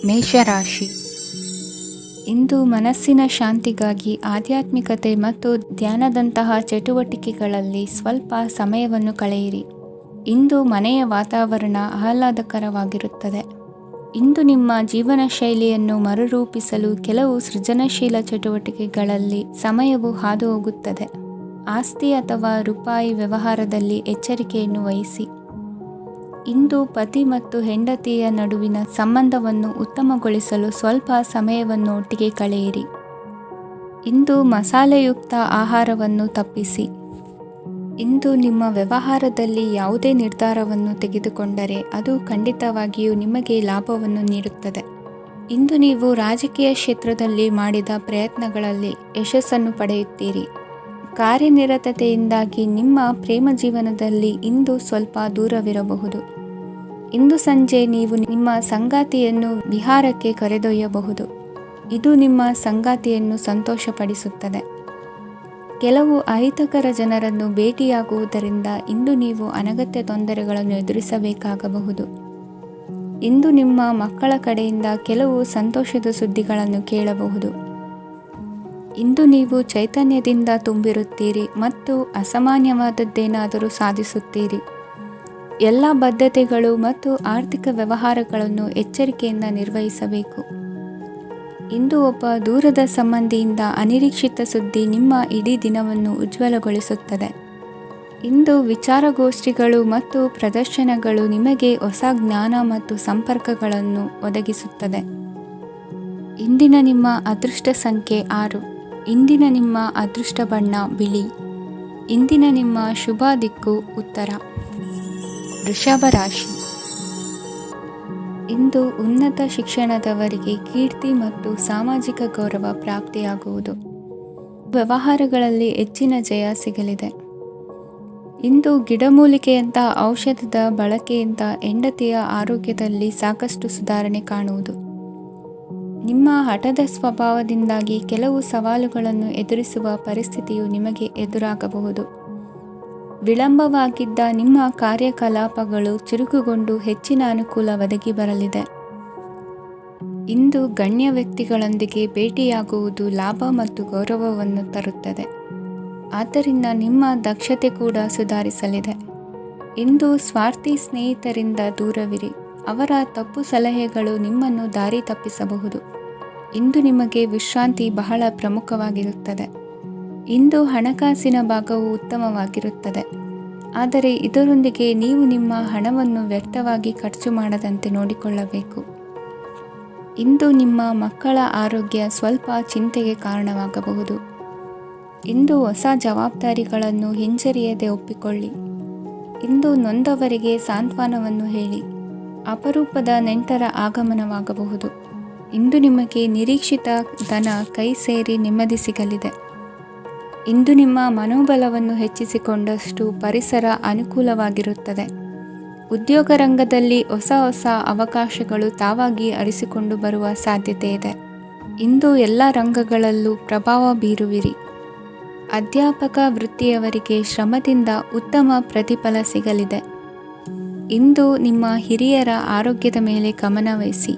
ಮೇಷರಾಶಿ. ಇಂದು ಮನಸ್ಸಿನ ಶಾಂತಿಗಾಗಿ ಆಧ್ಯಾತ್ಮಿಕತೆ ಮತ್ತು ಧ್ಯಾನದಂತಹ ಚಟುವಟಿಕೆಗಳಲ್ಲಿ ಸ್ವಲ್ಪ ಸಮಯವನ್ನು ಕಳೆಯಿರಿ. ಇಂದು ಮನೆಯ ವಾತಾವರಣ ಆಹ್ಲಾದಕರವಾಗಿರುತ್ತದೆ. ಇಂದು ನಿಮ್ಮ ಜೀವನ ಶೈಲಿಯನ್ನು ಮರುರೂಪಿಸಲು ಕೆಲವು ಸೃಜನಶೀಲ ಚಟುವಟಿಕೆಗಳಲ್ಲಿ ಸಮಯವು ಹಾದುಹೋಗುತ್ತದೆ. ಆಸ್ತಿ ಅಥವಾ ರೂಪಾಯಿ ವ್ಯವಹಾರದಲ್ಲಿ ಎಚ್ಚರಿಕೆಯನ್ನು ವಹಿಸಿ. ಇಂದು ಪತಿ ಮತ್ತು ಹೆಂಡತಿಯ ನಡುವಿನ ಸಂಬಂಧವನ್ನು ಉತ್ತಮಗೊಳಿಸಲು ಸ್ವಲ್ಪ ಸಮಯವನ್ನು ಒಟ್ಟಿಗೆ ಕಳೆಯಿರಿ. ಇಂದು ಮಸಾಲೆಯುಕ್ತ ಆಹಾರವನ್ನು ತಪ್ಪಿಸಿ. ಇಂದು ನಿಮ್ಮ ವ್ಯವಹಾರದಲ್ಲಿ ಯಾವುದೇ ನಿರ್ಧಾರವನ್ನು ತೆಗೆದುಕೊಂಡರೆ ಅದು ಖಂಡಿತವಾಗಿಯೂ ನಿಮಗೆ ಲಾಭವನ್ನು ನೀಡುತ್ತದೆ. ಇಂದು ನೀವು ರಾಜಕೀಯ ಕ್ಷೇತ್ರದಲ್ಲಿ ಮಾಡಿದ ಪ್ರಯತ್ನಗಳಲ್ಲಿ ಯಶಸ್ಸನ್ನು ಪಡೆಯುತ್ತೀರಿ. ಕಾರ್ಯನಿರತತೆಯಿಂದಾಗಿ ನಿಮ್ಮ ಪ್ರೇಮ ಜೀವನದಲ್ಲಿ ಇಂದು ಸ್ವಲ್ಪ ದೂರವಿರಬಹುದು. ಇಂದು ಸಂಜೆ ನೀವು ನಿಮ್ಮ ಸಂಗಾತಿಯನ್ನು ವಿಹಾರಕ್ಕೆ ಕರೆದೊಯ್ಯಬಹುದು. ಇದು ನಿಮ್ಮ ಸಂಗಾತಿಯನ್ನು ಸಂತೋಷಪಡಿಸುತ್ತದೆ. ಕೆಲವು ಅಹಿತಕರ ಜನರನ್ನು ಭೇಟಿಯಾಗುವುದರಿಂದ ಇಂದು ನೀವು ಅನಗತ್ಯ ತೊಂದರೆಗಳನ್ನು ಎದುರಿಸಬೇಕಾಗಬಹುದು. ಇಂದು ನಿಮ್ಮ ಮಕ್ಕಳ ಕಡೆಯಿಂದ ಕೆಲವು ಸಂತೋಷದ ಸುದ್ದಿಗಳನ್ನು ಕೇಳಬಹುದು. ಇಂದು ನೀವು ಚೈತನ್ಯದಿಂದ ತುಂಬಿರುತ್ತೀರಿ ಮತ್ತು ಅಸಾಮಾನ್ಯವಾದದ್ದೇನಾದರೂ ಸಾಧಿಸುತ್ತೀರಿ. ಎಲ್ಲ ಬದ್ಧತೆಗಳು ಮತ್ತು ಆರ್ಥಿಕ ವ್ಯವಹಾರಗಳನ್ನು ಎಚ್ಚರಿಕೆಯಿಂದ ನಿರ್ವಹಿಸಬೇಕು. ಇಂದು ಒಬ್ಬ ದೂರದ ಸಂಬಂಧಿಯಿಂದ ಅನಿರೀಕ್ಷಿತ ಸುದ್ದಿ ನಿಮ್ಮ ಇಡೀ ದಿನವನ್ನು ಉಜ್ವಲಗೊಳಿಸುತ್ತದೆ. ಇಂದು ವಿಚಾರಗೋಷ್ಠಿಗಳು ಮತ್ತು ಪ್ರದರ್ಶನಗಳು ನಿಮಗೆ ಹೊಸ ಜ್ಞಾನ ಮತ್ತು ಸಂಪರ್ಕಗಳನ್ನು ಒದಗಿಸುತ್ತದೆ. ಇಂದಿನ ನಿಮ್ಮ ಅದೃಷ್ಟ ಸಂಖ್ಯೆ 6. ಇಂದಿನ ನಿಮ್ಮ ಅದೃಷ್ಟ ಬಣ್ಣ ಬಿಳಿ. ಇಂದಿನ ನಿಮ್ಮ ಶುಭ ದಿಕ್ಕು ಉತ್ತರ. ವೃಷಭ ರಾಶಿ. ಇಂದು ಉನ್ನತ ಶಿಕ್ಷಣದವರಿಗೆ ಕೀರ್ತಿ ಮತ್ತು ಸಾಮಾಜಿಕ ಗೌರವ ಪ್ರಾಪ್ತಿಯಾಗುವುದು. ವ್ಯವಹಾರಗಳಲ್ಲಿ ಹೆಚ್ಚಿನ ಜಯ ಸಿಗಲಿದೆ. ಇಂದು ಗಿಡಮೂಲಿಕೆಯಂಥ ಔಷಧದ ಬಳಕೆಯಿಂದ ಹೆಂಡತಿಯ ಆರೋಗ್ಯದಲ್ಲಿ ಸಾಕಷ್ಟು ಸುಧಾರಣೆ ಕಾಣುವುದು. ನಿಮ್ಮ ಹಠದ ಸ್ವಭಾವದಿಂದಾಗಿ ಕೆಲವು ಸವಾಲುಗಳನ್ನು ಎದುರಿಸುವ ಪರಿಸ್ಥಿತಿಯು ನಿಮಗೆ ಎದುರಾಗಬಹುದು. ವಿಳಂಬವಾಗಿದ್ದ ನಿಮ್ಮ ಕಾರ್ಯಕಲಾಪಗಳು ಚುರುಕುಗೊಂಡು ಹೆಚ್ಚಿನ ಅನುಕೂಲ ಒದಗಿ ಬರಲಿದೆ. ಇಂದು ಗಣ್ಯ ವ್ಯಕ್ತಿಗಳೊಂದಿಗೆ ಭೇಟಿಯಾಗುವುದು ಲಾಭ ಮತ್ತು ಗೌರವವನ್ನು ತರುತ್ತದೆ. ಆದ್ದರಿಂದ ನಿಮ್ಮ ದಕ್ಷತೆ ಕೂಡ ಸುಧಾರಿಸಲಿದೆ. ಇಂದು ಸ್ವಾರ್ಥಿ ಸ್ನೇಹಿತರಿಂದ ದೂರವಿರಿ. ಅವರ ತಪ್ಪು ಸಲಹೆಗಳು ನಿಮ್ಮನ್ನು ದಾರಿ ತಪ್ಪಿಸಬಹುದು. ಇಂದು ನಿಮಗೆ ವಿಶ್ರಾಂತಿ ಬಹಳ ಪ್ರಮುಖವಾಗಿರುತ್ತದೆ. ಇಂದು ಹಣಕಾಸಿನ ಭಾಗವು ಉತ್ತಮವಾಗಿರುತ್ತದೆ. ಆದರೆ ಇದರೊಂದಿಗೆ ನೀವು ನಿಮ್ಮ ಹಣವನ್ನು ವ್ಯರ್ಥವಾಗಿ ಖರ್ಚು ಮಾಡದಂತೆ ನೋಡಿಕೊಳ್ಳಬೇಕು. ಇಂದು ನಿಮ್ಮ ಮಕ್ಕಳ ಆರೋಗ್ಯ ಸ್ವಲ್ಪ ಚಿಂತೆಗೆ ಕಾರಣವಾಗಬಹುದು. ಇಂದು ಹೊಸ ಜವಾಬ್ದಾರಿಗಳನ್ನು ಹಿಂಜರಿಯದೆ ಒಪ್ಪಿಕೊಳ್ಳಿ. ಇಂದು ನೊಂದವರಿಗೆ ಸಾಂತ್ವನವನ್ನು ಹೇಳಿ. ಅಪರೂಪದ ನೆಂಟರ ಆಗಮನವಾಗಬಹುದು. ಇಂದು ನಿಮಗೆ ನಿರೀಕ್ಷಿತ ಧನ ಕೈ ಸೇರಿ ನೆಮ್ಮದಿ ಸಿಗಲಿದೆ. ಇಂದು ನಿಮ್ಮ ಮನೋಬಲವನ್ನು ಹೆಚ್ಚಿಸಿಕೊಂಡಷ್ಟು ಪರಿಸರ ಅನುಕೂಲವಾಗಿರುತ್ತದೆ. ಉದ್ಯೋಗ ರಂಗದಲ್ಲಿ ಹೊಸ ಹೊಸ ಅವಕಾಶಗಳು ತಾವಾಗಿ ಅರಿಸಿಕೊಂಡು ಬರುವ ಸಾಧ್ಯತೆ ಇದೆ. ಇಂದು ಎಲ್ಲ ರಂಗಗಳಲ್ಲೂ ಪ್ರಭಾವ ಬೀರುವಿರಿ. ಅಧ್ಯಾಪಕ ವೃತ್ತಿಯವರಿಗೆ ಶ್ರಮದಿಂದ ಉತ್ತಮ ಪ್ರತಿಫಲ ಸಿಗಲಿದೆ. ಇಂದು ನಿಮ್ಮ ಹಿರಿಯರ ಆರೋಗ್ಯದ ಮೇಲೆ ಗಮನವಹಿಸಿ.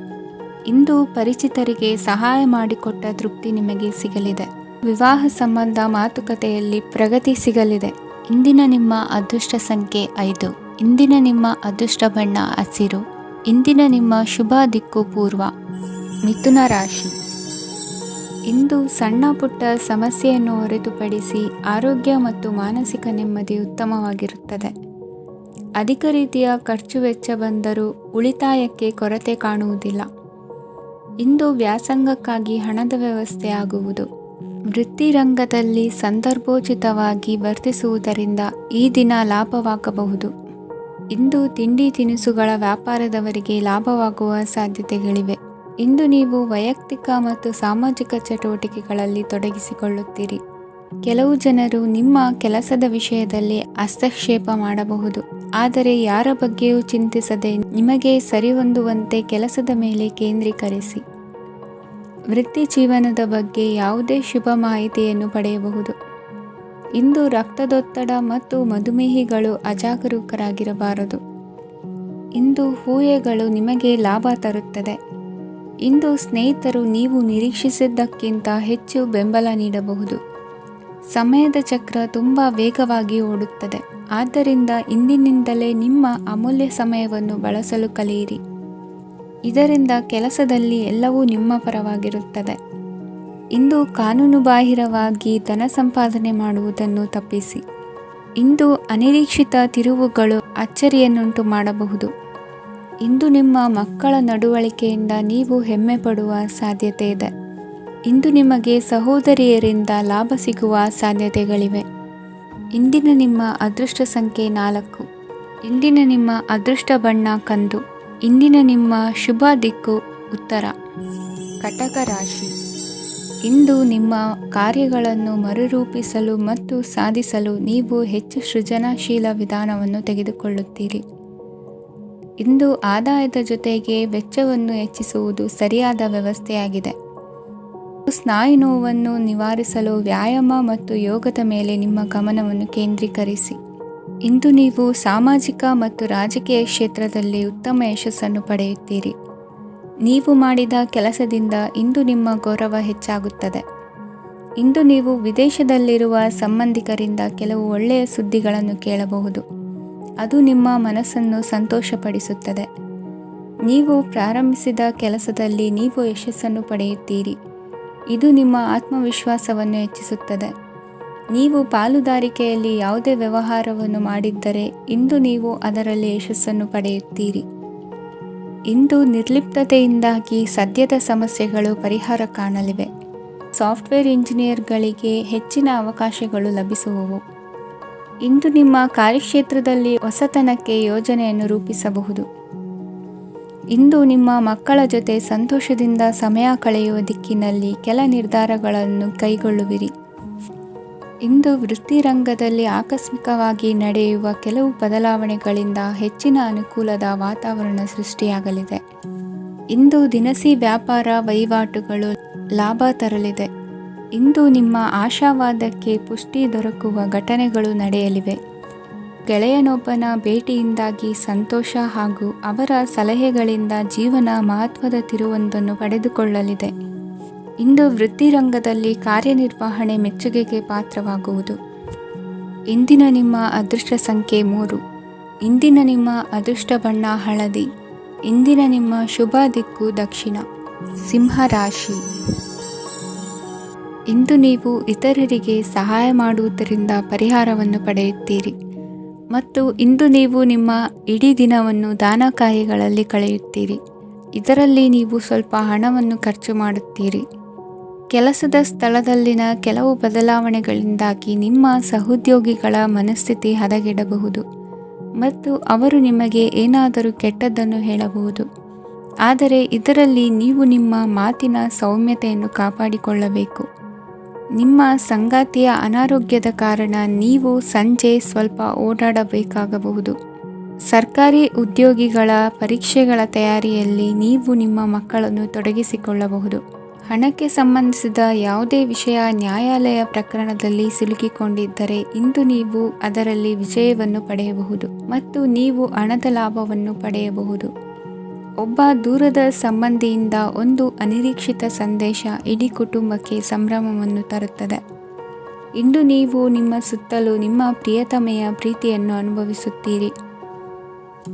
ಇಂದು ಪರಿಚಿತರಿಗೆ ಸಹಾಯ ಮಾಡಿಕೊಟ್ಟ ತೃಪ್ತಿ ನಿಮಗೆ ಸಿಗಲಿದೆ. ವಿವಾಹ ಸಂಬಂಧ ಮಾತುಕತೆಯಲ್ಲಿ ಪ್ರಗತಿ ಸಿಗಲಿದೆ. ಇಂದಿನ ನಿಮ್ಮ ಅದೃಷ್ಟ ಸಂಖ್ಯೆ 5. ಇಂದಿನ ನಿಮ್ಮ ಅದೃಷ್ಟ ಬಣ್ಣ ಹಸಿರು. ಇಂದಿನ ನಿಮ್ಮ ಶುಭ ದಿಕ್ಕು ಪೂರ್ವ. ಮಿಥುನ ರಾಶಿ. ಇಂದು ಸಣ್ಣ ಪುಟ್ಟ ಸಮಸ್ಯೆಯನ್ನು ಹೊರತುಪಡಿಸಿ ಆರೋಗ್ಯ ಮತ್ತು ಮಾನಸಿಕ ನೆಮ್ಮದಿ ಉತ್ತಮವಾಗಿರುತ್ತದೆ. ಅಧಿಕ ರೀತಿಯ ಖರ್ಚು ವೆಚ್ಚ ಬಂದರೂ ಉಳಿತಾಯಕ್ಕೆ ಕೊರತೆ ಕಾಣುವುದಿಲ್ಲ. ಇಂದು ವ್ಯಾಸಂಗಕ್ಕಾಗಿ ಹಣದ ವ್ಯವಸ್ಥೆ ಆಗುವುದು. ವೃತ್ತಿರಂಗದಲ್ಲಿ ಸಂದರ್ಭೋಚಿತವಾಗಿ ವರ್ತಿಸುವುದರಿಂದ ಈ ದಿನ ಲಾಭವಾಗಬಹುದು. ಇಂದು ತಿಂಡಿ ತಿನಿಸುಗಳ ವ್ಯಾಪಾರದವರಿಗೆ ಲಾಭವಾಗುವ ಸಾಧ್ಯತೆಗಳಿವೆ. ಇಂದು ನೀವು ವೈಯಕ್ತಿಕ ಮತ್ತು ಸಾಮಾಜಿಕ ಚಟುವಟಿಕೆಗಳಲ್ಲಿ ತೊಡಗಿಸಿಕೊಳ್ಳುತ್ತೀರಿ. ಕೆಲವು ಜನರು ನಿಮ್ಮ ಕೆಲಸದ ವಿಷಯದಲ್ಲಿ ಹಸ್ತಕ್ಷೇಪ ಮಾಡಬಹುದು. ಆದರೆ ಯಾರ ಬಗ್ಗೆಯೂ ಚಿಂತಿಸದೆ ನಿಮಗೆ ಸರಿಹೊಂದುವಂತೆ ಕೆಲಸದ ಮೇಲೆ ಕೇಂದ್ರೀಕರಿಸಿ. ವೃತ್ತಿ ಜೀವನದ ಬಗ್ಗೆ ಯಾವುದೇ ಶುಭ ಮಾಹಿತಿಯನ್ನು ಪಡೆಯಬಹುದು. ಇಂದು ರಕ್ತದೊತ್ತಡ ಮತ್ತು ಮಧುಮೇಹಿಗಳು ಅಜಾಗರೂಕರಾಗಿರಬಾರದು. ಇಂದು ಊಹೆಗಳು ನಿಮಗೆ ಲಾಭ ತರುತ್ತದೆ. ಇಂದು ಸ್ನೇಹಿತರು ನೀವು ನಿರೀಕ್ಷಿಸಿದ್ದಕ್ಕಿಂತ ಹೆಚ್ಚು ಬೆಂಬಲ ನೀಡಬಹುದು. ಸಮಯದ ಚಕ್ರ ತುಂಬ ವೇಗವಾಗಿ ಓಡುತ್ತದೆ. ಆದ್ದರಿಂದ ಇಂದಿನಿಂದಲೇ ನಿಮ್ಮ ಅಮೂಲ್ಯ ಸಮಯವನ್ನು ಬಳಸಲು ಕಲಿಯಿರಿ. ಇದರಿಂದ ಕೆಲಸದಲ್ಲಿ ಎಲ್ಲವೂ ನಿಮ್ಮ ಪರವಾಗಿರುತ್ತದೆ. ಇಂದು ಕಾನೂನುಬಾಹಿರವಾಗಿ ಧನ ಸಂಪಾದನೆ ಮಾಡುವುದನ್ನು ತಪ್ಪಿಸಿ. ಇಂದು ಅನಿರೀಕ್ಷಿತ ತಿರುವುಗಳು ಅಚ್ಚರಿಯನ್ನುಂಟು ಮಾಡಬಹುದು. ಇಂದು ನಿಮ್ಮ ಮಕ್ಕಳ ನಡವಳಿಕೆಯಿಂದ ನೀವು ಹೆಮ್ಮೆ ಪಡುವ ಸಾಧ್ಯತೆ ಇದೆ. ಇಂದು ನಿಮಗೆ ಸಹೋದರಿಯರಿಂದ ಲಾಭ ಸಿಗುವ ಸಾಧ್ಯತೆಗಳಿವೆ. ಇಂದಿನ ನಿಮ್ಮ ಅದೃಷ್ಟ ಸಂಖ್ಯೆ 4. ಇಂದಿನ ನಿಮ್ಮ ಅದೃಷ್ಟ ಬಣ್ಣ ಕಂದು. ಇಂದಿನ ನಿಮ್ಮ ಶುಭ ದಿಕ್ಕು ಉತ್ತರ. ಕಟಕ ರಾಶಿ. ಇಂದು ನಿಮ್ಮ ಕಾರ್ಯಗಳನ್ನು ಮರುರೂಪಿಸಲು ಮತ್ತು ಸಾಧಿಸಲು ನೀವು ಹೆಚ್ಚು ಸೃಜನಶೀಲ ವಿಧಾನವನ್ನು ತೆಗೆದುಕೊಳ್ಳುತ್ತೀರಿ. ಇಂದು ಆದಾಯದ ಜೊತೆಗೆ ವೆಚ್ಚವನ್ನು ಹೆಚ್ಚಿಸುವುದು ಸರಿಯಾದ ವ್ಯವಸ್ಥೆಯಾಗಿದೆ. ಸ್ನಾಯು ನೋವನ್ನು ನಿವಾರಿಸಲು ವ್ಯಾಯಾಮ ಮತ್ತು ಯೋಗದ ಮೇಲೆ ನಿಮ್ಮ ಗಮನವನ್ನು ಕೇಂದ್ರೀಕರಿಸಿ. ಇಂದು ನೀವು ಸಾಮಾಜಿಕ ಮತ್ತು ರಾಜಕೀಯ ಕ್ಷೇತ್ರದಲ್ಲಿ ಉತ್ತಮ ಯಶಸ್ಸನ್ನು ಪಡೆಯುತ್ತೀರಿ. ನೀವು ಮಾಡಿದ ಕೆಲಸದಿಂದ ಇಂದು ನಿಮ್ಮ ಗೌರವ ಹೆಚ್ಚಾಗುತ್ತದೆ. ಇಂದು ನೀವು ವಿದೇಶದಲ್ಲಿರುವ ಸಂಬಂಧಿಕರಿಂದ ಕೆಲವು ಒಳ್ಳೆಯ ಸುದ್ದಿಗಳನ್ನು ಕೇಳಬಹುದು. ಅದು ನಿಮ್ಮ ಮನಸ್ಸನ್ನು ಸಂತೋಷಪಡಿಸುತ್ತದೆ. ನೀವು ಪ್ರಾರಂಭಿಸಿದ ಕೆಲಸದಲ್ಲಿ ನೀವು ಯಶಸ್ಸನ್ನು ಪಡೆಯುತ್ತೀರಿ. ಇದು ನಿಮ್ಮ ಆತ್ಮವಿಶ್ವಾಸವನ್ನು ಹೆಚ್ಚಿಸುತ್ತದೆ. ನೀವು ಪಾಲುದಾರಿಕೆಯಲ್ಲಿ ಯಾವುದೇ ವ್ಯವಹಾರವನ್ನು ಮಾಡಿದ್ದರೆ ಇಂದು ನೀವು ಅದರಲ್ಲಿ ಯಶಸ್ಸನ್ನು ಪಡೆಯುತ್ತೀರಿ. ಇಂದು ನಿರ್ಲಿಪ್ತತೆಯಿಂದಾಗಿ ಸದ್ಯದ ಸಮಸ್ಯೆಗಳು ಪರಿಹಾರ ಕಾಣಲಿವೆ. ಸಾಫ್ಟ್ವೇರ್ ಇಂಜಿನಿಯರ್ಗಳಿಗೆ ಹೆಚ್ಚಿನ ಅವಕಾಶಗಳು ಲಭಿಸುವವು. ಇಂದು ನಿಮ್ಮ ಕಾರ್ಯಕ್ಷೇತ್ರದಲ್ಲಿ ಹೊಸತನಕ್ಕೆ ಯೋಜನೆಯನ್ನು ರೂಪಿಸಬಹುದು. ಇಂದು ನಿಮ್ಮ ಮಕ್ಕಳ ಜೊತೆ ಸಂತೋಷದಿಂದ ಸಮಯ ಕಳೆಯುವ ದಿಕ್ಕಿನಲ್ಲಿ ಕೆಲ ನಿರ್ಧಾರಗಳನ್ನು ಕೈಗೊಳ್ಳುವಿರಿ. ಇಂದು ವೃತ್ತಿರಂಗದಲ್ಲಿ ಆಕಸ್ಮಿಕವಾಗಿ ನಡೆಯುವ ಕೆಲವು ಬದಲಾವಣೆಗಳಿಂದ ಹೆಚ್ಚಿನ ಅನುಕೂಲದ ವಾತಾವರಣ ಸೃಷ್ಟಿಯಾಗಲಿದೆ. ಇಂದು ದಿನಸಿ ವ್ಯಾಪಾರ ವಹಿವಾಟುಗಳು ಲಾಭ ತರಲಿದೆ. ಇಂದು ನಿಮ್ಮ ಆಶಾವಾದಕ್ಕೆ ಪುಷ್ಟಿ ದೊರಕುವ ಘಟನೆಗಳು ನಡೆಯಲಿವೆ. ಗೆಳೆಯನೊಬ್ಬನ ಭೇಟಿಯಿಂದಾಗಿ ಸಂತೋಷ ಹಾಗೂ ಅವರ ಸಲಹೆಗಳಿಂದ ಜೀವನ ಮಹತ್ವದ ತಿರುವೊಂದನ್ನು ಪಡೆದುಕೊಳ್ಳಲಿದೆ. ಇಂದು ವೃತ್ತಿರಂಗದಲ್ಲಿ ಕಾರ್ಯನಿರ್ವಹಣೆ ಮೆಚ್ಚುಗೆಗೆ ಪಾತ್ರವಾಗುವುದು. ಇಂದಿನ ನಿಮ್ಮ ಅದೃಷ್ಟ ಸಂಖ್ಯೆ 3. ಇಂದಿನ ನಿಮ್ಮ ಅದೃಷ್ಟ ಬಣ್ಣ ಹಳದಿ. ಇಂದಿನ ನಿಮ್ಮ ಶುಭ ದಿಕ್ಕು ದಕ್ಷಿಣ. ಸಿಂಹ ರಾಶಿ. ಇಂದು ನೀವು ಇತರರಿಗೆ ಸಹಾಯ ಮಾಡುವುದರಿಂದ ಪರಿಹಾರವನ್ನು ಪಡೆಯುತ್ತೀರಿ ಮತ್ತು ಇಂದು ನೀವು ನಿಮ್ಮ ಇಡೀ ದಿನವನ್ನು ದಾನ ಕಾರ್ಯಗಳಲ್ಲಿ ಕಳೆಯುತ್ತೀರಿ. ಇದರಲ್ಲಿ ನೀವು ಸ್ವಲ್ಪ ಹಣವನ್ನು ಖರ್ಚು ಮಾಡುತ್ತೀರಿ. ಕೆಲಸದ ಸ್ಥಳದಲ್ಲಿನ ಕೆಲವು ಬದಲಾವಣೆಗಳಿಂದಾಗಿ ನಿಮ್ಮ ಸಹೋದ್ಯೋಗಿಗಳ ಮನಸ್ಥಿತಿ ಹದಗೆಡಬಹುದು ಮತ್ತು ಅವರು ನಿಮಗೆ ಏನಾದರೂ ಕೆಟ್ಟದ್ದನ್ನು ಹೇಳಬಹುದು. ಆದರೆ ಇದರಲ್ಲಿ ನೀವು ನಿಮ್ಮ ಮಾತಿನ ಸೌಮ್ಯತೆಯನ್ನು ಕಾಪಾಡಿಕೊಳ್ಳಬೇಕು. ನಿಮ್ಮ ಸಂಗಾತಿಯ ಅನಾರೋಗ್ಯದ ಕಾರಣ ನೀವು ಸಂಜೆ ಸ್ವಲ್ಪ ಓಡಾಡಬೇಕಾಗಬಹುದು. ಸರ್ಕಾರಿ ಉದ್ಯೋಗಿಗಳ ಪರೀಕ್ಷೆಗಳ ತಯಾರಿಯಲ್ಲಿ ನೀವು ನಿಮ್ಮ ಮಕ್ಕಳನ್ನು ತೊಡಗಿಸಿಕೊಳ್ಳಬಹುದು. ಹಣಕ್ಕೆ ಸಂಬಂಧಿಸಿದ ಯಾವುದೇ ವಿಷಯ ನ್ಯಾಯಾಲಯ ಪ್ರಕರಣದಲ್ಲಿ ಸಿಲುಕಿಕೊಂಡಿದ್ದರೆ ಇಂದು ನೀವು ಅದರಲ್ಲಿ ವಿಜಯವನ್ನು ಪಡೆಯಬಹುದು ಮತ್ತು ನೀವು ಹಣದ ಲಾಭವನ್ನು ಪಡೆಯಬಹುದು. ಒಬ್ಬ ದೂರದ ಸಂಬಂಧಿಯಿಂದ ಒಂದು ಅನಿರೀಕ್ಷಿತ ಸಂದೇಶ ಇಡೀ ಕುಟುಂಬಕ್ಕೆ ಸಂಭ್ರಮವನ್ನು ತರುತ್ತದೆ. ಇಂದು ನೀವು ನಿಮ್ಮ ಸುತ್ತಲೂ ನಿಮ್ಮ ಪ್ರಿಯತಮೆಯ ಪ್ರೀತಿಯನ್ನು ಅನುಭವಿಸುತ್ತೀರಿ.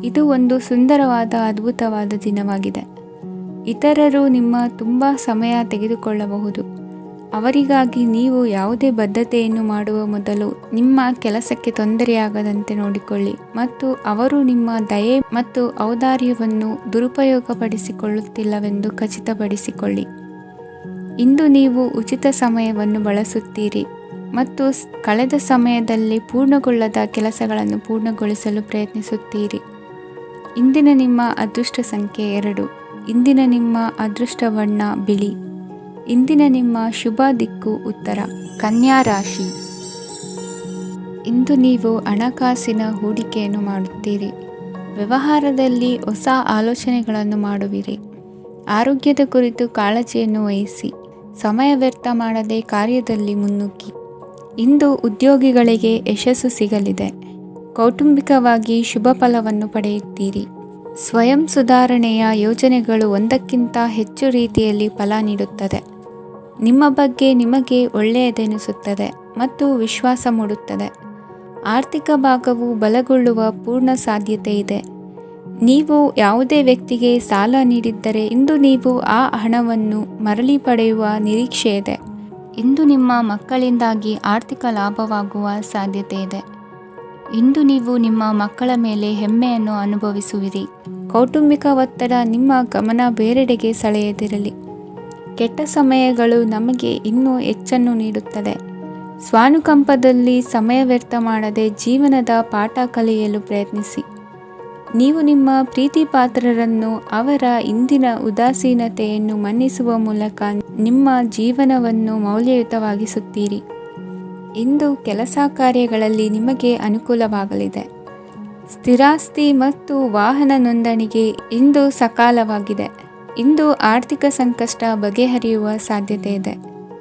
ಇದು ಒಂದು ಸುಂದರವಾದ ಅದ್ಭುತವಾದ ದಿನವಾಗಿದೆ. ಇತರರು ನಿಮ್ಮ ತುಂಬ ಸಮಯ ತೆಗೆದುಕೊಳ್ಳಬಹುದು. ಅವರಿಗಾಗಿ ನೀವು ಯಾವುದೇ ಬದ್ಧತೆಯನ್ನು ಮಾಡುವ ಮೊದಲು ನಿಮ್ಮ ಕೆಲಸಕ್ಕೆ ತೊಂದರೆಯಾಗದಂತೆ ನೋಡಿಕೊಳ್ಳಿ ಮತ್ತು ಅವರು ನಿಮ್ಮ ದಯೆ ಮತ್ತು ಔದಾರ್ಯವನ್ನು ದುರುಪಯೋಗಪಡಿಸಿಕೊಳ್ಳುತ್ತಿಲ್ಲವೆಂದು ಖಚಿತಪಡಿಸಿಕೊಳ್ಳಿ. ಇಂದು ನೀವು ಉಚಿತ ಸಮಯವನ್ನು ಬಳಸುತ್ತೀರಿ ಮತ್ತು ಕಳೆದ ಸಮಯದಲ್ಲಿ ಪೂರ್ಣಗೊಳ್ಳದ ಕೆಲಸಗಳನ್ನು ಪೂರ್ಣಗೊಳಿಸಲು ಪ್ರಯತ್ನಿಸುತ್ತೀರಿ. ಇಂದಿನ ನಿಮ್ಮ ಅದೃಷ್ಟ ಸಂಖ್ಯೆ 2. ಇಂದಿನ ನಿಮ್ಮ ಅದೃಷ್ಟ ಬಣ್ಣ ಬಿಳಿ. ಇಂದಿನ ನಿಮ್ಮ ಶುಭ ದಿಕ್ಕು ಉತ್ತರ. ಕನ್ಯಾ ರಾಶಿ. ಇಂದು ನೀವು ಹಣಕಾಸಿನ ಹೂಡಿಕೆಯನ್ನು ಮಾಡುತ್ತೀರಿ. ವ್ಯವಹಾರದಲ್ಲಿ ಹೊಸ ಆಲೋಚನೆಗಳನ್ನು ಮಾಡುವಿರಿ. ಆರೋಗ್ಯದ ಕುರಿತು ಕಾಳಜಿಯನ್ನು ವಹಿಸಿ. ಸಮಯ ವ್ಯರ್ಥ ಮಾಡದೆ ಕಾರ್ಯದಲ್ಲಿ ಮುನ್ನುಗ್ಗಿ. ಇಂದು ಉದ್ಯೋಗಿಗಳಿಗೆ ಯಶಸ್ಸು ಸಿಗಲಿದೆ. ಕೌಟುಂಬಿಕವಾಗಿ ಶುಭ ಫಲವನ್ನು ಪಡೆಯುತ್ತೀರಿ. ಸ್ವಯಂ ಸುಧಾರಣೆಯ ಯೋಜನೆಗಳು ಒಂದಕ್ಕಿಂತ ಹೆಚ್ಚು ರೀತಿಯಲ್ಲಿ ಫಲ ನೀಡುತ್ತದೆ. ನಿಮ್ಮ ಬಗ್ಗೆ ನಿಮಗೆ ಒಳ್ಳೆಯದೆನಿಸುತ್ತದೆ ಮತ್ತು ವಿಶ್ವಾಸ ಮೂಡುತ್ತದೆ. ಆರ್ಥಿಕ ಭಾಗವು ಬಲಗೊಳ್ಳುವ ಪೂರ್ಣ ಸಾಧ್ಯತೆ ಇದೆ. ನೀವು ಯಾವುದೇ ವ್ಯಕ್ತಿಗೆ ಸಾಲ ನೀಡಿದ್ದರೆ ಇಂದು ನೀವು ಆ ಹಣವನ್ನು ಮರಳಿ ಪಡೆಯುವ ನಿರೀಕ್ಷೆ ಇದೆ. ಇಂದು ನಿಮ್ಮ ಮಕ್ಕಳಿಂದಾಗಿ ಆರ್ಥಿಕ ಲಾಭವಾಗುವ ಸಾಧ್ಯತೆ ಇದೆ. ಇಂದು ನೀವು ನಿಮ್ಮ ಮಕ್ಕಳ ಮೇಲೆ ಹೆಮ್ಮೆಯನ್ನು ಅನುಭವಿಸುವಿರಿ. ಕೌಟುಂಬಿಕ ಒತ್ತಡ ನಿಮ್ಮ ಗಮನ ಬೇರೆಡೆಗೆ ಸೆಳೆಯದಿರಲಿ. ಕೆಟ್ಟ ಸಮಯಗಳು ನಮಗೆ ಇನ್ನೂ ಹೆಚ್ಚನ್ನು ನೀಡುತ್ತದೆ. ಸ್ವಾನುಕಂಪದಲ್ಲಿ ಸಮಯ ವ್ಯರ್ಥ ಮಾಡದೆ ಜೀವನದ ಪಾಠ ಕಲಿಯಲು ಪ್ರಯತ್ನಿಸಿ. ನೀವು ನಿಮ್ಮ ಪ್ರೀತಿ ಪಾತ್ರರನ್ನು ಅವರ ಇಂದಿನ ಉದಾಸೀನತೆಯನ್ನು ಮನ್ನಿಸುವ ಮೂಲಕ ನಿಮ್ಮ ಜೀವನವನ್ನು ಮೌಲ್ಯಯುತವಾಗಿಸುತ್ತೀರಿ. ಇಂದು ಕೆಲಸ ಕಾರ್ಯಗಳಲ್ಲಿ ನಿಮಗೆ ಅನುಕೂಲವಾಗಲಿದೆ. ಸ್ಥಿರಾಸ್ತಿ ಮತ್ತು ವಾಹನ ನೋಂದಣಿಗೆ ಇಂದು ಸಕಾಲವಾಗಿದೆ. ಇಂದು ಆರ್ಥಿಕ ಸಂಕಷ್ಟ ಬಗೆಹರಿಯುವ ಸಾಧ್ಯತೆ ಇದೆ.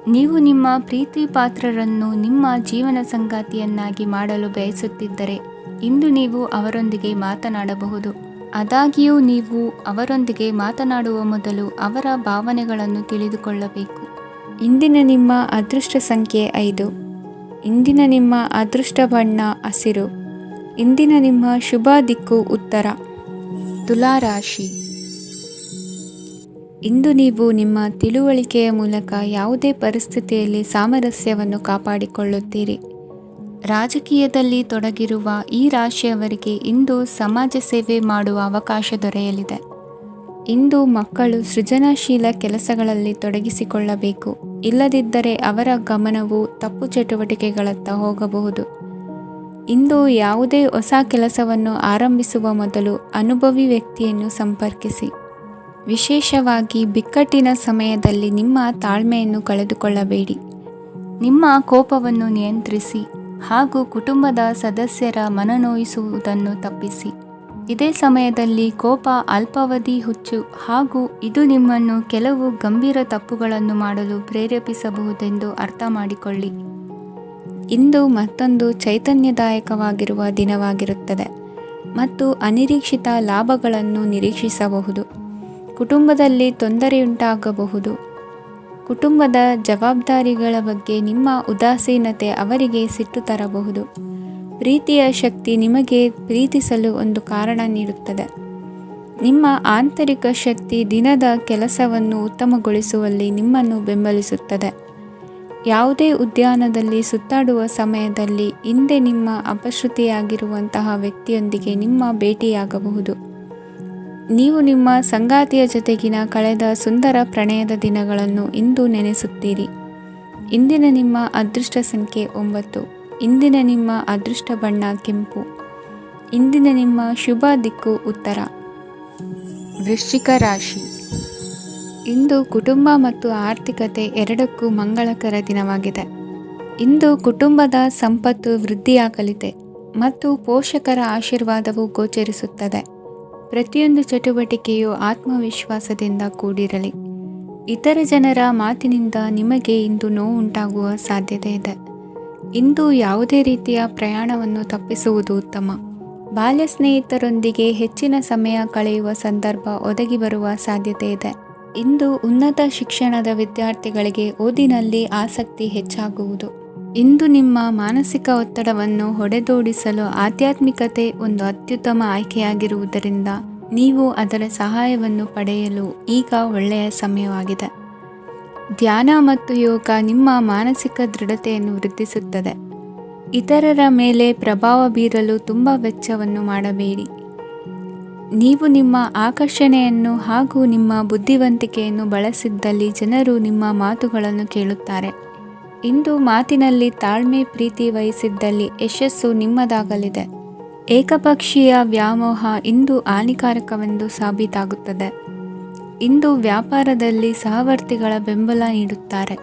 ನೀವು ನಿಮ್ಮ ಪ್ರೀತಿ ಪಾತ್ರರನ್ನು ನಿಮ್ಮ ಜೀವನ ಸಂಗಾತಿಯನ್ನಾಗಿ ಮಾಡಲು ಬಯಸುತ್ತಿದ್ದರೆ ಇಂದು ನೀವು ಅವರೊಂದಿಗೆ ಮಾತನಾಡಬಹುದು. ಆದಾಗ್ಯೂ ನೀವು ಅವರೊಂದಿಗೆ ಮಾತನಾಡುವ ಮೊದಲು ಅವರ ಭಾವನೆಗಳನ್ನು ತಿಳಿದುಕೊಳ್ಳಬೇಕು. ಇಂದಿನ ನಿಮ್ಮ ಅದೃಷ್ಟ ಸಂಖ್ಯೆ 5. ಇಂದಿನ ನಿಮ್ಮ ಅದೃಷ್ಟ ಬಣ್ಣ ಹಸಿರು. ಇಂದಿನ ನಿಮ್ಮ ಶುಭ ದಿಕ್ಕು ಉತ್ತರ. ತುಲಾ ರಾಶಿ. ಇಂದು ನೀವು ನಿಮ್ಮ ತಿಳುವಳಿಕೆಯ ಮೂಲಕ ಯಾವುದೇ ಪರಿಸ್ಥಿತಿಯಲ್ಲಿ ಸಾಮರಸ್ಯವನ್ನು ಕಾಪಾಡಿಕೊಳ್ಳುತ್ತೀರಿ. ರಾಜಕೀಯದಲ್ಲಿ ತೊಡಗಿರುವ ಈ ರಾಶಿಯವರಿಗೆ ಇಂದು ಸಮಾಜ ಸೇವೆ ಮಾಡುವ ಅವಕಾಶ ದೊರೆಯಲಿದೆ. ಇಂದು ಮಕ್ಕಳು ಸೃಜನಶೀಲ ಕೆಲಸಗಳಲ್ಲಿ ತೊಡಗಿಸಿಕೊಳ್ಳಬೇಕು. ಇಲ್ಲದಿದ್ದರೆ ಅವರ ಗಮನವು ತಪ್ಪು ಚಟುವಟಿಕೆಗಳತ್ತ ಹೋಗಬಹುದು. ಇಂದು ಯಾವುದೇ ಹೊಸ ಕೆಲಸವನ್ನು ಆರಂಭಿಸುವ ಮೊದಲು ಅನುಭವಿ ವ್ಯಕ್ತಿಯನ್ನು ಸಂಪರ್ಕಿಸಿ. ವಿಶೇಷವಾಗಿ ಬಿಕ್ಕಟ್ಟಿನ ಸಮಯದಲ್ಲಿ ನಿಮ್ಮ ತಾಳ್ಮೆಯನ್ನು ಕಳೆದುಕೊಳ್ಳಬೇಡಿ. ನಿಮ್ಮ ಕೋಪವನ್ನು ನಿಯಂತ್ರಿಸಿ ಹಾಗೂ ಕುಟುಂಬದ ಸದಸ್ಯರ ಮನನೋಯಿಸುವುದನ್ನು ತಪ್ಪಿಸಿ. ಇದೇ ಸಮಯದಲ್ಲಿ ಕೋಪ ಅಲ್ಪಾವಧಿ ಹುಚ್ಚು ಹಾಗೂ ಇದು ನಿಮ್ಮನ್ನು ಕೆಲವು ಗಂಭೀರ ತಪ್ಪುಗಳನ್ನು ಮಾಡಲು ಪ್ರೇರೇಪಿಸಬಹುದೆಂದು ಅರ್ಥ ಮಾಡಿಕೊಳ್ಳಿ. ಇಂದು ಮತ್ತೊಂದು ಚೈತನ್ಯದಾಯಕವಾಗಿರುವ ದಿನವಾಗಿರುತ್ತದೆ ಮತ್ತು ಅನಿರೀಕ್ಷಿತ ಲಾಭಗಳನ್ನು ನಿರೀಕ್ಷಿಸಬಹುದು. ಕುಟುಂಬದಲ್ಲಿ ತೊಂದರೆಯುಂಟಾಗಬಹುದು. ಕುಟುಂಬದ ಜವಾಬ್ದಾರಿಗಳ ಬಗ್ಗೆ ನಿಮ್ಮ ಉದಾಸೀನತೆ ಅವರಿಗೆ ಸಿಟ್ಟು ತರಬಹುದು. ಪ್ರೀತಿಯ ಶಕ್ತಿ ನಿಮಗೆ ಪ್ರೀತಿಸಲು ಒಂದು ಕಾರಣ ನೀಡುತ್ತದೆ. ನಿಮ್ಮ ಆಂತರಿಕ ಶಕ್ತಿ ದಿನದ ಕೆಲಸವನ್ನು ಉತ್ತಮಗೊಳಿಸುವಲ್ಲಿ ನಿಮ್ಮನ್ನು ಬೆಂಬಲಿಸುತ್ತದೆ. ಯಾವುದೇ ಉದ್ಯಾನದಲ್ಲಿ ಸುತ್ತಾಡುವ ಸಮಯದಲ್ಲಿ ಹಿಂದೆ ನಿಮ್ಮ ಅಪಶ್ರುತಿಯಾಗಿರುವಂತಹ ವ್ಯಕ್ತಿಯೊಂದಿಗೆ ನಿಮ್ಮ ಭೇಟಿಯಾಗಬಹುದು. ನೀವು ನಿಮ್ಮ ಸಂಗಾತಿಯ ಜೊತೆಗಿನ ಕಳೆದ ಸುಂದರ ಪ್ರಣಯದ ದಿನಗಳನ್ನು ಇಂದು ನೆನೆಸುತ್ತೀರಿ. ಇಂದಿನ ನಿಮ್ಮ ಅದೃಷ್ಟ ಸಂಖ್ಯೆ 9. ಇಂದಿನ ನಿಮ್ಮ ಅದೃಷ್ಟ ಬಣ್ಣ ಕೆಂಪು. ಇಂದಿನ ನಿಮ್ಮ ಶುಭ ದಿಕ್ಕು ಉತ್ತರ. ವೃಶ್ಚಿಕ ರಾಶಿ. ಇಂದು ಕುಟುಂಬ ಮತ್ತು ಆರ್ಥಿಕತೆ ಎರಡಕ್ಕೂ ಮಂಗಳಕರ ದಿನವಾಗಿದೆ. ಇಂದು ಕುಟುಂಬದ ಸಂಪತ್ತು ವೃದ್ಧಿಯಾಗಲಿದೆ ಮತ್ತು ಪೋಷಕರ ಆಶೀರ್ವಾದವು ಗೋಚರಿಸುತ್ತದೆ. ಪ್ರತಿಯೊಂದು ಚಟುವಟಿಕೆಯು ಆತ್ಮವಿಶ್ವಾಸದಿಂದ ಕೂಡಿರಲಿ. ಇತರ ಜನರ ಮಾತಿನಿಂದ ನಿಮಗೆ ಇಂದು ನೋವುಂಟಾಗುವ ಸಾಧ್ಯತೆ ಇದೆ. ಇಂದು ಯಾವುದೇ ರೀತಿಯ ಪ್ರಯಾಣವನ್ನು ತಪ್ಪಿಸುವುದು ಉತ್ತಮ. ಬಾಲ್ಯ ಸ್ನೇಹಿತರೊಂದಿಗೆ ಹೆಚ್ಚಿನ ಸಮಯ ಕಳೆಯುವ ಸಂದರ್ಭ ಒದಗಿ ಬರುವ ಸಾಧ್ಯತೆ ಇದೆ. ಇಂದು ಉನ್ನತ ಶಿಕ್ಷಣದ ವಿದ್ಯಾರ್ಥಿಗಳಿಗೆ ಓದಿನಲ್ಲಿ ಆಸಕ್ತಿ ಹೆಚ್ಚಾಗುವುದು. ಇಂದು ನಿಮ್ಮ ಮಾನಸಿಕ ಒತ್ತಡವನ್ನು ಹೊಡೆದೋಡಿಸಲು ಆಧ್ಯಾತ್ಮಿಕತೆ ಒಂದು ಅತ್ಯುತ್ತಮ ಆಯ್ಕೆಯಾಗಿರುವುದರಿಂದ ನೀವು ಅದರ ಸಹಾಯವನ್ನು ಪಡೆಯಲು ಈಗ ಒಳ್ಳೆಯ ಸಮಯವಾಗಿದೆ. ಧ್ಯಾನ ಮತ್ತು ಯೋಗ ನಿಮ್ಮ ಮಾನಸಿಕ ದೃಢತೆಯನ್ನು ವೃದ್ಧಿಸುತ್ತದೆ. ಇತರರ ಮೇಲೆ ಪ್ರಭಾವ ಬೀರಲು ತುಂಬ ವೆಚ್ಚವನ್ನು ಮಾಡಬೇಡಿ. ನೀವು ನಿಮ್ಮ ಆಕರ್ಷಣೆಯನ್ನು ಹಾಗೂ ನಿಮ್ಮ ಬುದ್ಧಿವಂತಿಕೆಯನ್ನು ಬಳಸಿದ್ದಲ್ಲಿ ಜನರು ನಿಮ್ಮ ಮಾತುಗಳನ್ನು ಕೇಳುತ್ತಾರೆ. ಇಂದು ಮಾತಿನಲ್ಲಿ ತಾಳ್ಮೆ ಪ್ರೀತಿ ವಹಿಸಿದ್ದಲ್ಲಿ ಯಶಸ್ಸು ನಿಮ್ಮದಾಗಲಿದೆ. ಏಕಪಕ್ಷೀಯ ವ್ಯಾಮೋಹ ಇಂದು ಹಾನಿಕಾರಕವೆಂದು ಸಾಬೀತಾಗುತ್ತದೆ. ಇಂದು ವ್ಯಾಪಾರದಲ್ಲಿ ಸಹವರ್ತಿಗಳ ಬೆಂಬಲ ನೀಡುತ್ತಾರೆ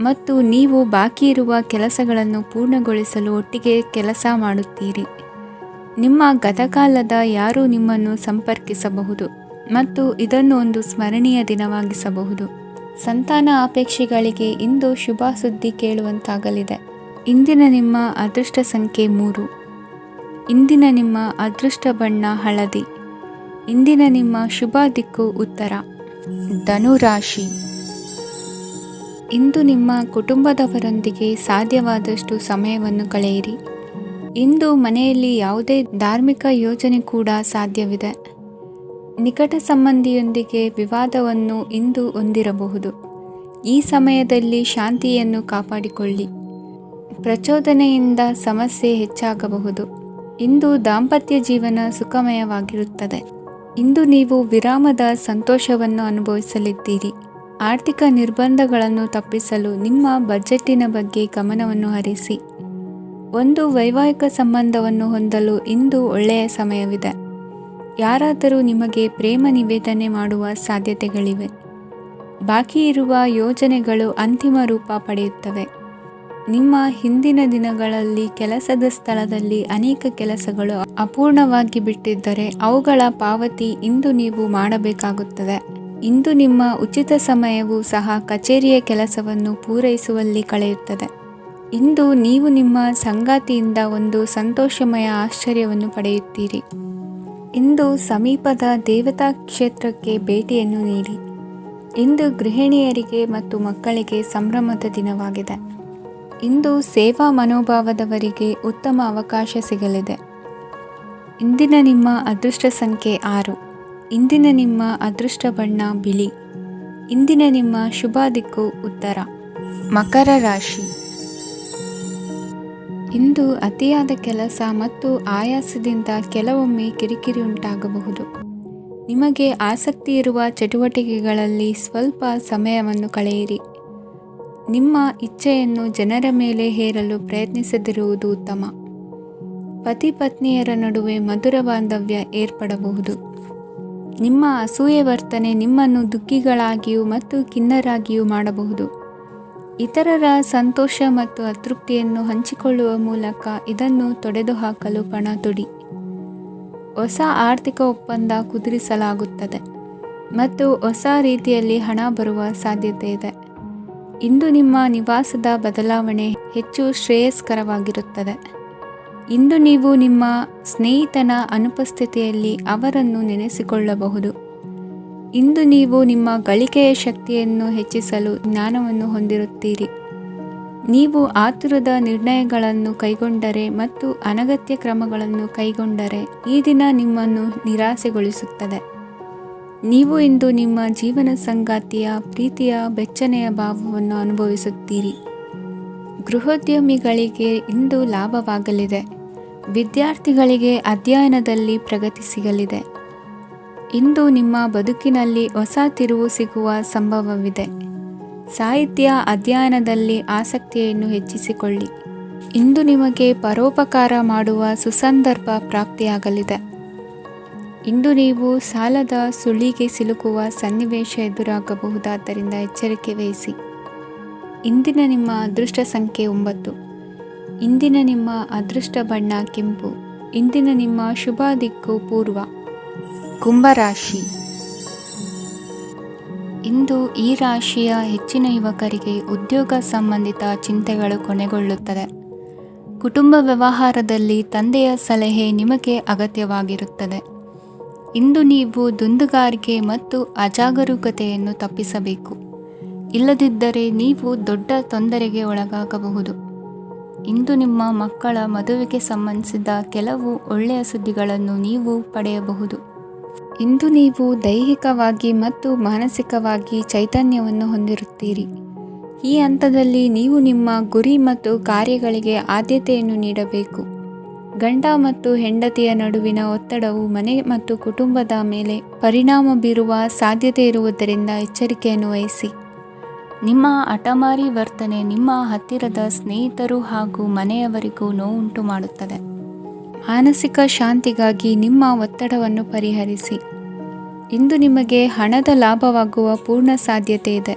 ಮತ್ತು ನೀವು ಬಾಕಿ ಇರುವ ಕೆಲಸಗಳನ್ನು ಪೂರ್ಣಗೊಳಿಸಲು ಒಟ್ಟಿಗೆ ಕೆಲಸ ಮಾಡುತ್ತೀರಿ. ನಿಮ್ಮ ಗತಕಾಲದ ಯಾರೂ ನಿಮ್ಮನ್ನು ಸಂಪರ್ಕಿಸಬಹುದು ಮತ್ತು ಇದನ್ನು ಒಂದು ಸ್ಮರಣೀಯ ದಿನವಾಗಿಸಬಹುದು. ಸಂತಾನ ಅಪೇಕ್ಷೆಗಳಿಗೆ ಇಂದು ಶುಭ ಸುದ್ದಿ ಕೇಳುವಂತಾಗಲಿದೆ. ಇಂದಿನ ನಿಮ್ಮ ಅದೃಷ್ಟ ಸಂಖ್ಯೆ 3. ಇಂದಿನ ನಿಮ್ಮ ಅದೃಷ್ಟ ಬಣ್ಣ ಹಳದಿ. ಇಂದಿನ ನಿಮ್ಮ ಶುಭ ದಿಕ್ಕು ಉತ್ತರ. ಧನುರಾಶಿ. ಇಂದು ನಿಮ್ಮ ಕುಟುಂಬದವರೊಂದಿಗೆ ಸಾಧ್ಯವಾದಷ್ಟು ಸಮಯವನ್ನು ಕಳೆಯಿರಿ. ಇಂದು ಮನೆಯಲ್ಲಿ ಯಾವುದೇ ಧಾರ್ಮಿಕ ಯೋಜನೆ ಕೂಡ ಸಾಧ್ಯವಿದೆ. ನಿಕಟ ಸಂಬಂಧಿಯೊಂದಿಗೆ ವಿವಾದವನ್ನು ಇಂದು ಹೊಂದಿರಬಹುದು. ಈ ಸಮಯದಲ್ಲಿ ಶಾಂತಿಯನ್ನು ಕಾಪಾಡಿಕೊಳ್ಳಿ. ಪ್ರಚೋದನೆಯಿಂದ ಸಮಸ್ಯೆ ಹೆಚ್ಚಾಗಬಹುದು. ಇಂದು ದಾಂಪತ್ಯ ಜೀವನ ಸುಖಮಯವಾಗಿರುತ್ತದೆ. ಇಂದು ನೀವು ವಿರಾಮದ ಸಂತೋಷವನ್ನು ಅನುಭವಿಸಲಿದ್ದೀರಿ. ಆರ್ಥಿಕ ನಿರ್ಬಂಧಗಳನ್ನು ತಪ್ಪಿಸಲು ನಿಮ್ಮ ಬಜೆಟ್ಟಿನ ಬಗ್ಗೆ ಗಮನವನ್ನು ಹರಿಸಿ. ಒಂದು ವೈವಾಹಿಕ ಸಂಬಂಧವನ್ನು ಹೊಂದಲು ಇಂದು ಒಳ್ಳೆಯ ಸಮಯವಿದೆ. ಯಾರಾದರೂ ನಿಮಗೆ ಪ್ರೇಮ ನಿವೇದನೆ ಮಾಡುವ ಸಾಧ್ಯತೆಗಳಿವೆ. ಬಾಕಿ ಇರುವ ಯೋಜನೆಗಳು ಅಂತಿಮ ರೂಪ ಪಡೆಯುತ್ತವೆ. ನಿಮ್ಮ ಹಿಂದಿನ ದಿನಗಳಲ್ಲಿ ಕೆಲಸದ ಸ್ಥಳದಲ್ಲಿ ಅನೇಕ ಕೆಲಸಗಳು ಅಪೂರ್ಣವಾಗಿ ಬಿಟ್ಟಿದ್ದರೆ ಅವುಗಳ ಪಾವತಿ ಇಂದು ನೀವು ಮಾಡಬೇಕಾಗುತ್ತದೆ. ಇಂದು ನಿಮ್ಮ ಉಚಿತ ಸಮಯವೂ ಸಹ ಕಚೇರಿಯ ಕೆಲಸವನ್ನು ಪೂರೈಸುವಲ್ಲಿ ಕಳೆಯುತ್ತದೆ. ಇಂದು ನೀವು ನಿಮ್ಮ ಸಂಗಾತಿಯಿಂದ ಒಂದು ಸಂತೋಷಮಯ ಆಶ್ಚರ್ಯವನ್ನು ಪಡೆಯುತ್ತೀರಿ. ಇಂದು ಸಮೀಪದ ದೇವತಾ ಕ್ಷೇತ್ರಕ್ಕೆ ಭೇಟಿಯನ್ನು ನೀಡಿ. ಇಂದು ಗೃಹಿಣಿಯರಿಗೆ ಮತ್ತು ಮಕ್ಕಳಿಗೆ ಸಂಭ್ರಮದ ದಿನವಾಗಿದೆ. ಇಂದು ಸೇವಾ ಮನೋಭಾವದವರಿಗೆ ಉತ್ತಮ ಅವಕಾಶ ಸಿಗಲಿದೆ. ಇಂದಿನ ನಿಮ್ಮ ಅದೃಷ್ಟ ಸಂಖ್ಯೆ 6. ಇಂದಿನ ನಿಮ್ಮ ಅದೃಷ್ಟ ಬಣ್ಣ ಬಿಳಿ. ಇಂದಿನ ನಿಮ್ಮ ಶುಭ ದಿಕ್ಕು ಉತ್ತರ. ಮಕರ ರಾಶಿ. ಇಂದು ಅತಿಯಾದ ಕೆಲಸ ಮತ್ತು ಆಯಾಸದಿಂದ ಕೆಲವೊಮ್ಮೆ ಕಿರಿಕಿರಿ ಉಂಟಾಗಬಹುದು. ನಿಮಗೆ ಆಸಕ್ತಿ ಇರುವ ಚಟುವಟಿಕೆಗಳಲ್ಲಿ ಸ್ವಲ್ಪ ಸಮಯವನ್ನು ಕಳೆಯಿರಿ. ನಿಮ್ಮ ಇಚ್ಛೆಯನ್ನು ಜನರ ಮೇಲೆ ಹೇರಲು ಪ್ರಯತ್ನಿಸದಿರುವುದು ಉತ್ತಮ. ಪತಿ ಪತ್ನಿಯರ ನಡುವೆ ಮಧುರ ಬಾಂಧವ್ಯ ಏರ್ಪಡಬಹುದು. ನಿಮ್ಮ ಅಸೂಯೆ ವರ್ತನೆ ನಿಮ್ಮನ್ನು ದುಃಖಿಗಳಾಗಿಯೂ ಮತ್ತು ಖಿನ್ನರಾಗಿಯೂ ಮಾಡಬಹುದು. ಇತರರ ಸಂತೋಷ ಮತ್ತು ಅತೃಪ್ತಿಯನ್ನು ಹಂಚಿಕೊಳ್ಳುವ ಮೂಲಕ ಇದನ್ನು ತೊಡೆದುಹಾಕಲು ಪಣ ತೊಡಿ. ಹೊಸ ಆರ್ಥಿಕ ಒಪ್ಪಂದ ಕುದುರಿಸಲಾಗುತ್ತದೆ ಮತ್ತು ಹೊಸ ರೀತಿಯಲ್ಲಿ ಹಣ ಬರುವ ಸಾಧ್ಯತೆ ಇದೆ. ಇಂದು ನಿಮ್ಮ ನಿವಾಸದ ಬದಲಾವಣೆ ಹೆಚ್ಚು ಶ್ರೇಯಸ್ಕರವಾಗಿರುತ್ತದೆ. ಇಂದು ನೀವು ನಿಮ್ಮ ಸ್ನೇಹಿತನ ಅನುಪಸ್ಥಿತಿಯಲ್ಲಿ ಅವರನ್ನು ನೆನೆಸಿಕೊಳ್ಳಬಹುದು. ಇಂದು ನೀವು ನಿಮ್ಮ ಗಳಿಕೆಯ ಶಕ್ತಿಯನ್ನು ಹೆಚ್ಚಿಸಲು ಜ್ಞಾನವನ್ನು ಹೊಂದಿರುತ್ತೀರಿ. ನೀವು ಆತುರದ ನಿರ್ಣಯಗಳನ್ನು ಕೈಗೊಂಡರೆ ಮತ್ತು ಅನಗತ್ಯ ಕ್ರಮಗಳನ್ನು ಕೈಗೊಂಡರೆ ಈ ದಿನ ನಿಮ್ಮನ್ನು ನಿರಾಸೆಗೊಳಿಸುತ್ತದೆ. ನೀವು ಇಂದು ನಿಮ್ಮ ಜೀವನ ಸಂಗಾತಿಯ ಪ್ರೀತಿಯ ಬೆಚ್ಚನೆಯ ಭಾವವನ್ನು ಅನುಭವಿಸುತ್ತೀರಿ. ಗೃಹೋದ್ಯಮಿಗಳಿಗೆ ಇಂದು ಲಾಭವಾಗಲಿದೆ. ವಿದ್ಯಾರ್ಥಿಗಳಿಗೆ ಅಧ್ಯಯನದಲ್ಲಿ ಪ್ರಗತಿ ಸಿಗಲಿದೆ. ಇಂದು ನಿಮ್ಮ ಬದುಕಿನಲ್ಲಿ ಹೊಸ ತಿರುವು ಸಿಗುವ ಸಂಭವವಿದೆ. ಸಾಹಿತ್ಯ ಅಧ್ಯಯನದಲ್ಲಿ ಆಸಕ್ತಿಯನ್ನು ಹೆಚ್ಚಿಸಿಕೊಳ್ಳಿ. ಇಂದು ನಿಮಗೆ ಪರೋಪಕಾರ ಮಾಡುವ ಸುಸಂದರ್ಭ ಪ್ರಾಪ್ತಿಯಾಗಲಿದೆ. ಇಂದು ನೀವು ಸಾಲದ ಸುಳಿಗೆ ಸಿಲುಕುವ ಸನ್ನಿವೇಶ ಎದುರಾಗಬಹುದಾದ್ದರಿಂದ ಎಚ್ಚರಿಕೆ ವಹಿಸಿ. ಇಂದಿನ ನಿಮ್ಮ ಅದೃಷ್ಟ ಸಂಖ್ಯೆ 9. ಇಂದಿನ ನಿಮ್ಮ ಅದೃಷ್ಟ ಬಣ್ಣ ಕೆಂಪು. ಇಂದಿನ ನಿಮ್ಮ ಶುಭ ದಿಕ್ಕು ಪೂರ್ವ. ಕುಂಭರಾಶಿ. ಇಂದು ಈ ರಾಶಿಯ ಹೆಚ್ಚಿನ ಯುವಕರಿಗೆ ಉದ್ಯೋಗ ಸಂಬಂಧಿತ ಚಿಂತೆಗಳು ಕೊನೆಗೊಳ್ಳುತ್ತದೆ. ಕುಟುಂಬ ವ್ಯವಹಾರದಲ್ಲಿ ತಂದೆಯ ಸಲಹೆ ನಿಮಗೆ ಅಗತ್ಯವಾಗಿರುತ್ತದೆ. ಇಂದು ನೀವು ದುಂದುಗಾರಿಕೆ ಮತ್ತು ಅಜಾಗರೂಕತೆಯನ್ನು ತಪ್ಪಿಸಬೇಕು. ಇಲ್ಲದಿದ್ದರೆ ನೀವು ದೊಡ್ಡ ತೊಂದರೆಗೆ ಒಳಗಾಗಬಹುದು. ಇಂದು ನಿಮ್ಮ ಮಕ್ಕಳ ಮದುವೆಗೆ ಸಂಬಂಧಿಸಿದ ಕೆಲವು ಒಳ್ಳೆಯ ಸುದ್ದಿಗಳನ್ನು ನೀವು ಪಡೆಯಬಹುದು. ಇಂದು ನೀವು ದೈಹಿಕವಾಗಿ ಮತ್ತು ಮಾನಸಿಕವಾಗಿ ಚೈತನ್ಯವನ್ನು ಹೊಂದಿರುತ್ತೀರಿ. ಈ ಹಂತದಲ್ಲಿ ನೀವು ನಿಮ್ಮ ಗುರಿ ಮತ್ತು ಕಾರ್ಯಗಳಿಗೆ ಆದ್ಯತೆಯನ್ನು ನೀಡಬೇಕು. ಗಂಡ ಮತ್ತು ಹೆಂಡತಿಯ ನಡುವಿನ ಒತ್ತಡವು ಮನೆ ಮತ್ತು ಕುಟುಂಬದ ಮೇಲೆ ಪರಿಣಾಮ ಬೀರುವ ಸಾಧ್ಯತೆ ಇರುವುದರಿಂದ ಎಚ್ಚರಿಕೆಯನ್ನು ವಹಿಸಿ. ನಿಮ್ಮ ಹಠಮಾರಿ ವರ್ತನೆ ನಿಮ್ಮ ಹತ್ತಿರದ ಸ್ನೇಹಿತರು ಹಾಗೂ ಮನೆಯವರಿಗೂ ನೋವುಂಟು ಮಾಡುತ್ತದೆ. ಮಾನಸಿಕ ಶಾಂತಿಗಾಗಿ ನಿಮ್ಮ ಒತ್ತಡವನ್ನು ಪರಿಹರಿಸಿ. ಇಂದು ನಿಮಗೆ ಹಣದ ಲಾಭವಾಗುವ ಪೂರ್ಣ ಸಾಧ್ಯತೆ ಇದೆ.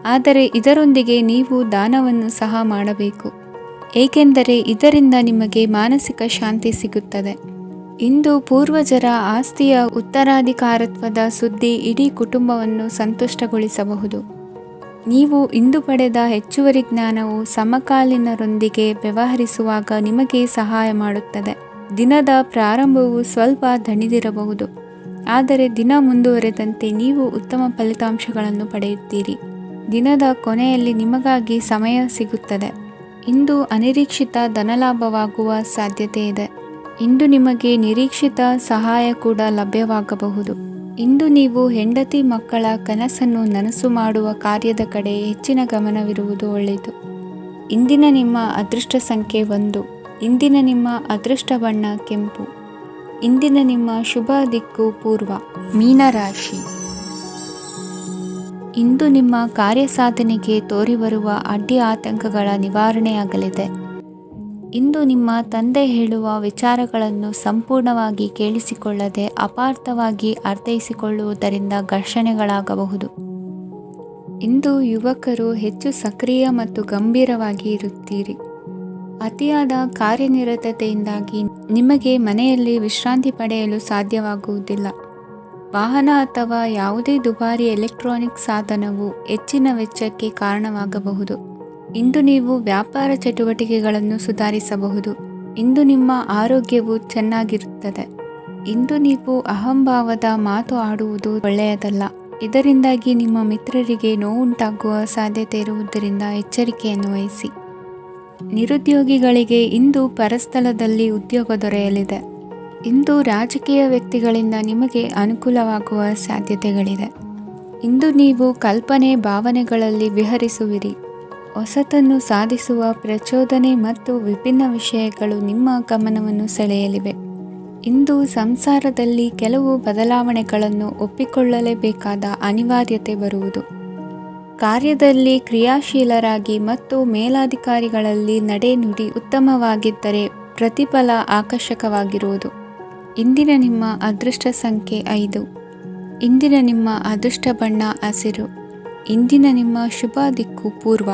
ಆದರೆ ಇದರೊಂದಿಗೆ ನೀವು ದಾನವನ್ನು ಸಹ ಮಾಡಬೇಕು, ಏಕೆಂದರೆ ಇದರಿಂದ ನಿಮಗೆ ಮಾನಸಿಕ ಶಾಂತಿ ಸಿಗುತ್ತದೆ. ಇಂದು ಪೂರ್ವಜರ ಆಸ್ತಿಯ ಉತ್ತರಾಧಿಕಾರತ್ವದ ಸುದ್ದಿ ಇಡೀ ಕುಟುಂಬವನ್ನು ಸಂತುಷ್ಟಗೊಳಿಸಬಹುದು. ನೀವು ಇಂದು ಪಡೆದ ಹೆಚ್ಚುವರಿ ಜ್ಞಾನವು ಸಮಕಾಲೀನರೊಂದಿಗೆ ವ್ಯವಹರಿಸುವಾಗ ನಿಮಗೆ ಸಹಾಯ ಮಾಡುತ್ತದೆ. ದಿನದ ಪ್ರಾರಂಭವು ಸ್ವಲ್ಪ ದಣಿದಿರಬಹುದು, ಆದರೆ ದಿನ ಮುಂದುವರೆದಂತೆ ನೀವು ಉತ್ತಮ ಫಲಿತಾಂಶಗಳನ್ನು ಪಡೆಯುತ್ತೀರಿ. ದಿನದ ಕೊನೆಯಲ್ಲಿ ನಿಮಗಾಗಿ ಸಮಯ ಸಿಗುತ್ತದೆ. ಇಂದು ಅನಿರೀಕ್ಷಿತ ಧನಲಾಭವಾಗುವ ಸಾಧ್ಯತೆ ಇದೆ. ಇಂದು ನಿಮಗೆ ನಿರೀಕ್ಷಿತ ಸಹಾಯ ಕೂಡ ಲಭ್ಯವಾಗಬಹುದು. ಇಂದು ನೀವು ಹೆಂಡತಿ ಮಕ್ಕಳ ಕನಸನ್ನು ನನಸು ಮಾಡುವ ಕಾರ್ಯದ ಕಡೆ ಹೆಚ್ಚಿನ ಗಮನವಿರುವುದು ಒಳ್ಳೆಯದು. ಇಂದಿನ ನಿಮ್ಮ ಅದೃಷ್ಟ ಸಂಖ್ಯೆ 1. ಇಂದಿನ ನಿಮ್ಮ ಅದೃಷ್ಟ ಬಣ್ಣ ಕೆಂಪು. ಇಂದಿನ ನಿಮ್ಮ ಶುಭ ದಿಕ್ಕು ಪೂರ್ವ. ಮೀನರಾಶಿ. ಇಂದು ನಿಮ್ಮ ಕಾರ್ಯಸಾಧನೆಗೆ ತೋರಿಬರುವ ಅಡ್ಡಿ ಆತಂಕಗಳ ನಿವಾರಣೆಯಾಗಲಿದೆ. ಇಂದು ನಿಮ್ಮ ತಂದೆ ಹೇಳುವ ವಿಚಾರಗಳನ್ನು ಸಂಪೂರ್ಣವಾಗಿ ಕೇಳಿಸಿಕೊಳ್ಳದೆ ಅಪಾರ್ಥವಾಗಿ ಅರ್ಥೈಸಿಕೊಳ್ಳುವುದರಿಂದ ಘರ್ಷಣೆಗಳಾಗಬಹುದು. ಇಂದು ಯುವಕರು ಹೆಚ್ಚು ಸಕ್ರಿಯ ಮತ್ತು ಗಂಭೀರವಾಗಿ ಇರುತ್ತೀರಿ. ಅತಿಯಾದ ಕಾರ್ಯನಿರತತೆಯಿಂದಾಗಿ ನಿಮಗೆ ಮನೆಯಲ್ಲಿ ವಿಶ್ರಾಂತಿ ಪಡೆಯಲು ಸಾಧ್ಯವಾಗುವುದಿಲ್ಲ. ವಾಹನ ಅಥವಾ ಯಾವುದೇ ದುಬಾರಿ ಎಲೆಕ್ಟ್ರಾನಿಕ್ ಸಾಧನವು ಹೆಚ್ಚಿನ ವೆಚ್ಚಕ್ಕೆ ಕಾರಣವಾಗಬಹುದು. ಇಂದು ನೀವು ವ್ಯಾಪಾರ ಚಟುವಟಿಕೆಗಳನ್ನು ಸುಧಾರಿಸಬಹುದು. ಇಂದು ನಿಮ್ಮ ಆರೋಗ್ಯವು ಚೆನ್ನಾಗಿರುತ್ತದೆ. ಇಂದು ನೀವು ಅಹಂಭಾವದ ಮಾತು ಆಡುವುದು ಒಳ್ಳೆಯದಲ್ಲ. ಇದರಿಂದಾಗಿ ನಿಮ್ಮ ಮಿತ್ರರಿಗೆ ನೋವುಂಟಾಗುವ ಸಾಧ್ಯತೆ ಇರುವುದರಿಂದ ಎಚ್ಚರಿಕೆಯನ್ನು ವಹಿಸಿ. ನಿರುದ್ಯೋಗಿಗಳಿಗೆ ಇಂದು ಪರಸ್ಥಳದಲ್ಲಿ ಉದ್ಯೋಗ ದೊರೆಯಲಿದೆ. ಇಂದು ರಾಜಕೀಯ ವ್ಯಕ್ತಿಗಳಿಂದ ನಿಮಗೆ ಅನುಕೂಲವಾಗುವ ಸಾಧ್ಯತೆಗಳಿದೆ. ಇಂದು ನೀವು ಕಲ್ಪನೆ ಭಾವನೆಗಳಲ್ಲಿ ವಿಹರಿಸುವಿರಿ. ಹೊಸತನ್ನು ಸಾಧಿಸುವ ಪ್ರಚೋದನೆ ಮತ್ತು ವಿಭಿನ್ನ ವಿಷಯಗಳು ನಿಮ್ಮ ಗಮನವನ್ನು ಸೆಳೆಯಲಿವೆ. ಇಂದು ಸಂಸಾರದಲ್ಲಿ ಕೆಲವು ಬದಲಾವಣೆಗಳನ್ನು ಒಪ್ಪಿಕೊಳ್ಳಲೇಬೇಕಾದ ಅನಿವಾರ್ಯತೆ ಬರುವುದು. ಕಾರ್ಯದಲ್ಲಿ ಕ್ರಿಯಾಶೀಲರಾಗಿ ಮತ್ತು ಮೇಲಾಧಿಕಾರಿಗಳಲ್ಲಿ ನಡೆನುಡಿ ಉತ್ತಮವಾಗಿದ್ದರೆ ಪ್ರತಿಫಲ ಆಕರ್ಷಕವಾಗಿರುವುದು. ಇಂದಿನ ನಿಮ್ಮ ಅದೃಷ್ಟ ಸಂಖ್ಯೆ 5. ಇಂದಿನ ನಿಮ್ಮ ಅದೃಷ್ಟ ಬಣ್ಣ ಹಸಿರು. ಇಂದಿನ ನಿಮ್ಮ ಶುಭ ದಿಕ್ಕು ಪೂರ್ವ.